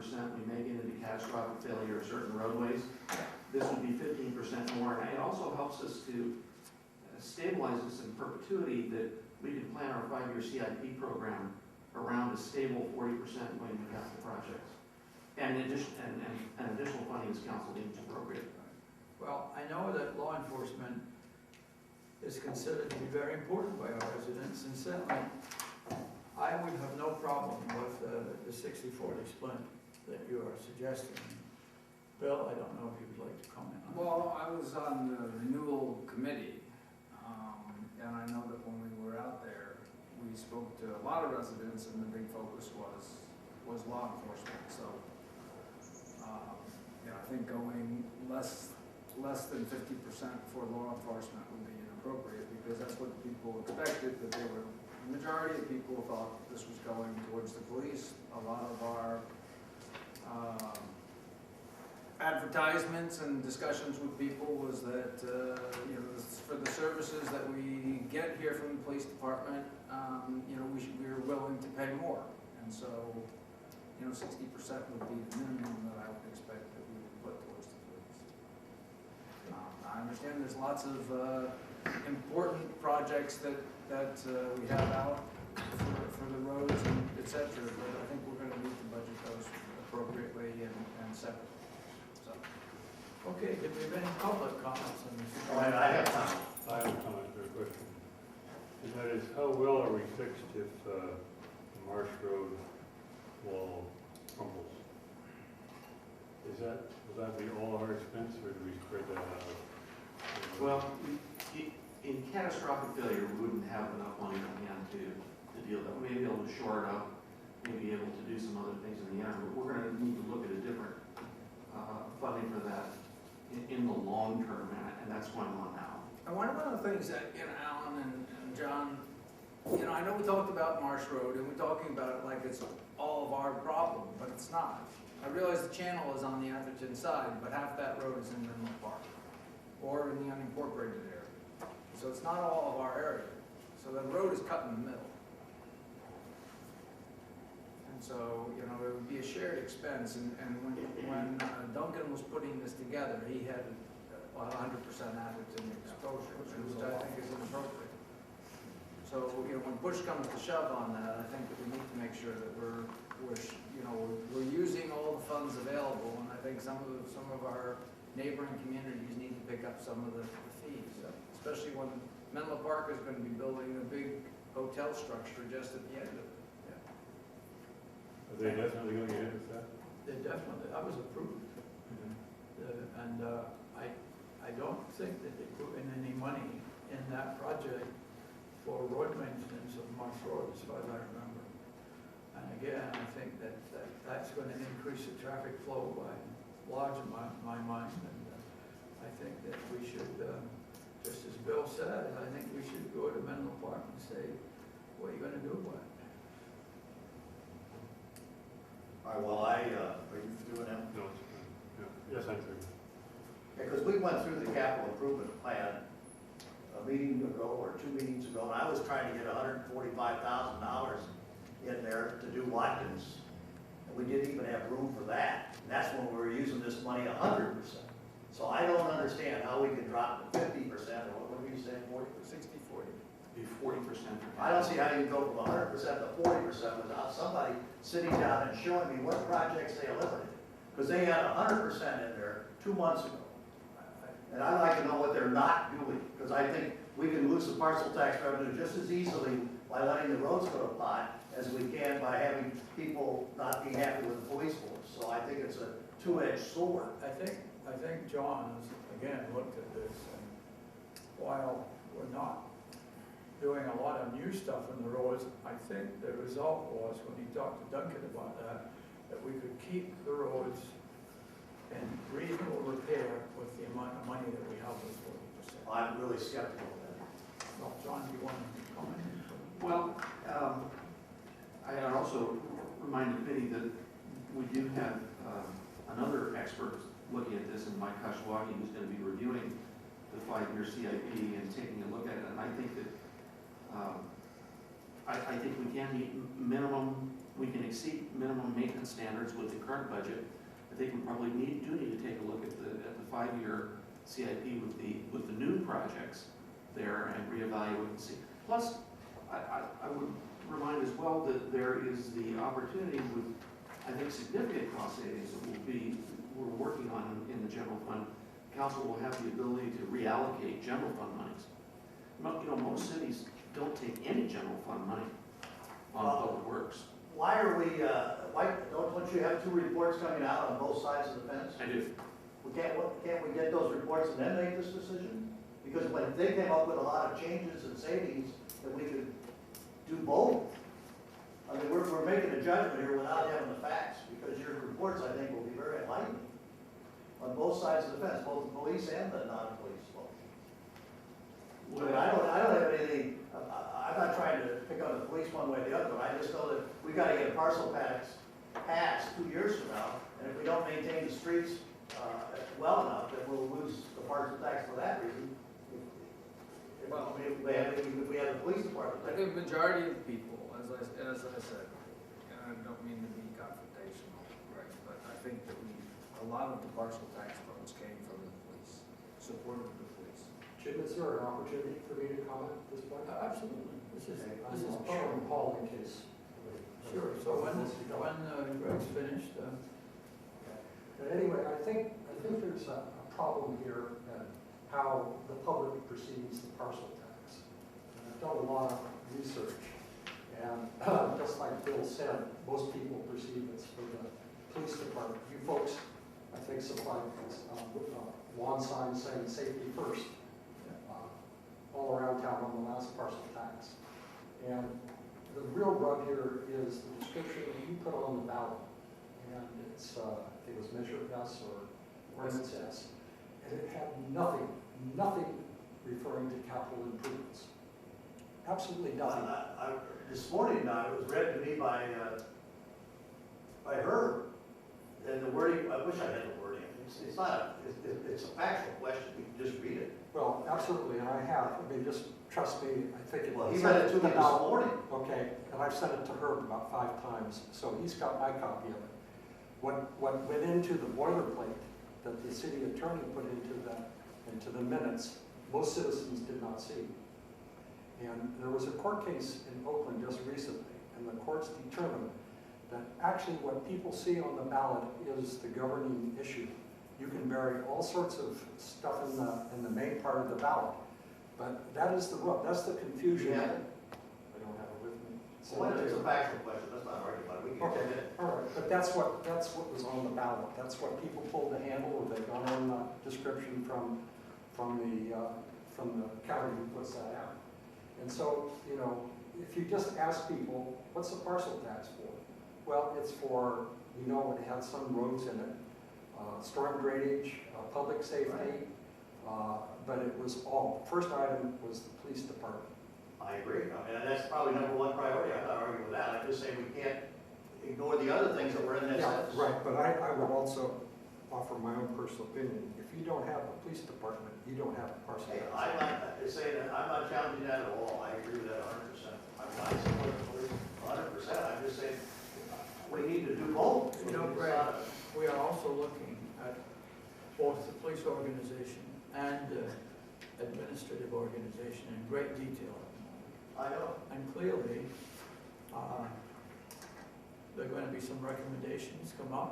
we may get into catastrophic failure of certain roadways. This would be 15% more, and it also helps us to stabilize us in perpetuity, that we can plan our 5-year CIP program around a stable 40% going to capital projects. And additional funding as council deems appropriate. Well, I know that law enforcement is considered to be very important by our residents, and certainly I would have no problem with the 60-40 split that you are suggesting. Bill, I don't know if you'd like to comment on that. Well, I was on the renewal committee, and I know that when we were out there, we spoke to a lot of residents, and the big focus was law enforcement. So, I think going less than 50% for law enforcement would be inappropriate, because that's what people expected. That they were, the majority of people thought this was going towards the police. A lot of our advertisements and discussions with people was that, for the services that we get here from the police department, we were willing to pay more. And so, 60% would be the minimum that I would expect that we would put towards the police. I understand there's lots of important projects that we have out for the roads and et cetera, but I think we're going to need to budget those appropriately and separately. So. Okay, did we have any public comments on this? I have time. I have a comment or a question. And that is, how well are we fixed if the Marsh Road wall crumbles? Will that be all our expense, or do we spread that out? Well, in catastrophic failure, we wouldn't have enough money on hand to deal with that. We may be able to shore it up, maybe able to do some other things in the end, but we're going to need to look at a different funding for that in the long term, and that's going on now. And one of the things that, Alan and John, I know we talked about Marsh Road, and we're talking about it like it's all of our problem, but it's not. I realize the channel is on the Atherton side, but half that road is in Menlo Park, or in the unincorporated area. So it's not all of our area. So the road is cut in the middle. And so, it would be a shared expense, and when Duncan was putting this together, he had 100% Atherton exposure, which I think is inappropriate. So, when push comes to shove on that, I think that we need to make sure that we're using all the funds available, and I think some of our neighboring communities need to pick up some of the fees, especially when Menlo Park is going to be building a big hotel structure just at the end of it. Are they definitely going ahead with that? They definitely, I was approved. And I don't think that they put in any money in that project for road maintenance of Marsh Road, as far as I remember. And again, I think that's going to increase the traffic flow by large in my mind. And I think that we should, just as Bill said, I think we should go to Menlo Park and say, what are you going to do about it? All right, well, are you through now? No, it's fine. Yeah. Yes, I'm through. Because we went through the capital improvement plan a meeting ago or 2 meetings ago, and I was trying to get $145,000 in there to do Watkins. And we didn't even have room for that. And that's when we were using this money 100%. So I don't understand how we can drop to 50%, or what were you saying, 40%? 60-40. Be 40%. I don't see how you can go from 100% to 40% without somebody sitting down and showing me what projects they eliminated. Because they had 100% in there 2 months ago. And I'd like to know what they're not doing, because I think we can lose the parcel tax revenue just as easily by letting the roads go to pot as we can by having people not be happy with the police force. So I think it's a two-edged sword. I think John has, again, looked at this, and while we're not doing a lot of new stuff in the roads, I think the result was, when he talked to Duncan about that we could keep the roads in reasonable repair with the amount of money that we have with 40%. I'm really skeptical of that. Well, John, do you want to comment? Well, I also remind the committee that we do have another expert looking at this, in Mike Kashwagi, who's going to be reviewing the 5-year CIP and taking a look at it. And I think that I think we can meet minimum we can exceed minimum maintenance standards with the current budget, I think we probably do need to take a look at the 5-year CIP with the new projects there and reevaluate and see. Plus, I would remind as well that there is the opportunity with, I think, significant cost savings that we're working on in the general fund. Council will have the ability to reallocate general fund monies. You know, most cities don't take any general fund money on public works. Why are we, don't you have 2 reports coming out on both sides of the fence? I do. Can't we get those reports and then make this decision? Because when they came up with a lot of changes and savings, that we could do both. I mean, we're making a judgment here without having the facts, because your reports, I think, will be very enlightening on both sides of the fence, both the police and the non-police folks. I mean, I don't have anything, I'm not trying to pick on the police one way or the other, I just know that we gotta get a parcel tax passed 2 years from now, and if we don't maintain the streets, well enough, then we'll lose the parcel tax for that reason. Well, If we have the police department. I think the majority of people, as I said, and I don't mean to be confrontational, right, but I think that a lot of the parcel tax funds came from the police, supported the police. Jim, is there an opportunity for me to comment at this point? Absolutely. This is I'm Paul. showing Paul in case. Sure, so when Greg's finished, But anyway, I think there's a problem here in how the public perceives the parcel tax. And I've done a lot of research, and just like Bill said, most people perceive it's for the police department. You folks, I think, supplied lawn signs saying safety first all around town on the last parcel tax. And the real rub here is the description that you put on the ballot. And it's, I think it was Measure S or Ordinance S. And it had nothing referring to capital improvements. Absolutely nothing. This morning, it was read to me by her, and the wording, I wish I had the wording. It's not, it's a factual question, we can just read it. Well, absolutely, and I have. I mean, just trust me, I think it Well, was. he read it to me this morning. Okay, and I've sent it to her about 5 times, so he's got my copy of it. What went into the boilerplate that the city attorney put into the minutes, most citizens did not see. And there was a court case in Oakland just recently, and the courts determined that actually what people see on the ballot is the governing issue. You can bury all sorts of stuff in the main part of the ballot, but that is the rub, that's the confusion. Yeah. I don't have it with me. So Well, it's a factual question, that's not arguing about it, we can Okay, get it. all right, but that's what was on the ballot. That's what people pulled the handle, or they got on the description from the county who puts that out. And so, you know, if you just ask people, what's the parcel tax for? Well, it's for, you know, it had some roads in it, storm drainage, public safety, but it was all, first item was the police department. I agree, I mean, that's probably #1 priority, I'm not arguing with that, I'm just saying we can't ignore the other things that were in that Yeah, sentence. right, but I would also offer my own personal opinion. If you don't have a police department, you don't have a parcel Hey, tax. I'm not saying that, I'm not challenging that at all, I agree with that 100%. I'm not supporting the police 100%, I'm just saying, we need to do both. You know, Greg, we are also looking at both the police organization and the administrative organization in great detail. I know. And clearly, there are going to be some recommendations come up